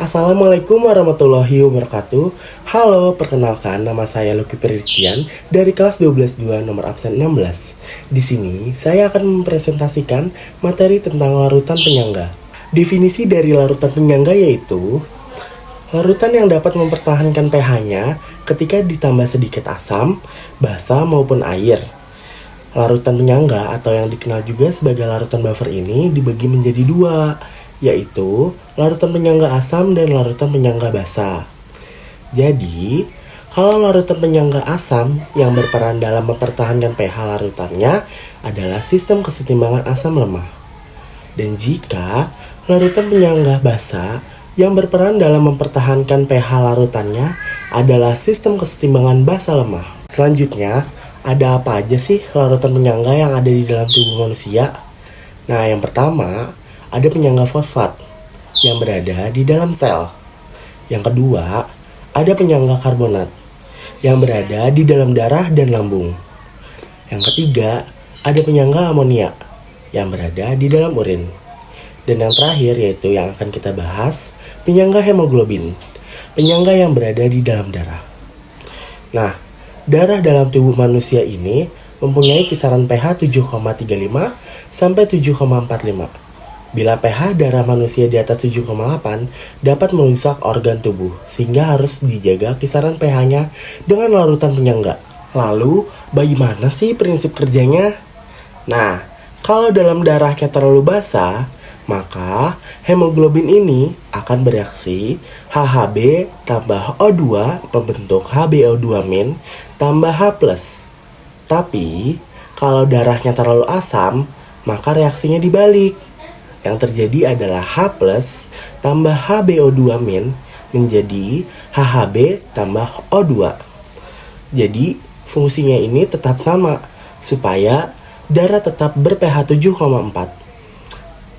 Assalamualaikum warahmatullahi wabarakatuh. Halo, perkenalkan nama saya Lucky Perikian dari kelas 12-2 nomor absen 16. Di sini saya akan mempresentasikan materi tentang larutan penyangga. Definisi dari larutan penyangga yaitu larutan yang dapat mempertahankan pH-nya ketika ditambah sedikit asam, basa maupun air. Larutan penyangga atau yang dikenal juga sebagai larutan buffer ini dibagi menjadi dua, yaitu larutan penyangga asam dan larutan penyangga basa. Jadi, kalau larutan penyangga asam yang berperan dalam mempertahankan pH larutannya adalah sistem kesetimbangan asam lemah. Dan jika larutan penyangga basa yang berperan dalam mempertahankan pH larutannya adalah sistem kesetimbangan basa lemah. Selanjutnya, ada apa aja sih larutan penyangga yang ada di dalam tubuh manusia? Nah, yang pertama, ada penyangga fosfat yang berada di dalam sel. Yang kedua, ada penyangga karbonat yang berada di dalam darah dan lambung. Yang ketiga, ada penyangga amonia yang berada di dalam urin. Dan yang terakhir yaitu yang akan kita bahas, penyangga hemoglobin, penyangga yang berada di dalam darah. Nah, darah dalam tubuh manusia ini mempunyai kisaran pH 7,35 sampai 7,45. Bila pH darah manusia di atas 7,8 dapat merusak organ tubuh, sehingga harus dijaga kisaran pH-nya dengan larutan penyangga. Lalu, bagaimana sih prinsip kerjanya? Nah, kalau dalam darahnya terlalu basah, maka hemoglobin ini akan bereaksi HHB tambah O2 membentuk HbO2- tambah H+. Tapi, kalau darahnya terlalu asam, maka reaksinya dibalik. Yang terjadi adalah H+ tambah HbO2- menjadi HHB tambah O2. Jadi, fungsinya ini tetap sama, supaya darah tetap ber-pH 7,4.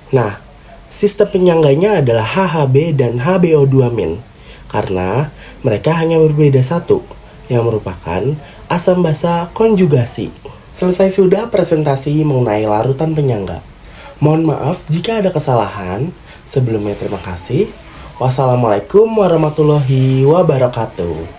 Nah, sistem penyangganya adalah HHB dan HbO2- karena mereka hanya berbeda satu, yang merupakan asam basa konjugasi. Selesai sudah presentasi mengenai larutan penyangga. Mohon maaf jika ada kesalahan. Sebelumnya terima kasih. Wassalamualaikum warahmatullahi wabarakatuh.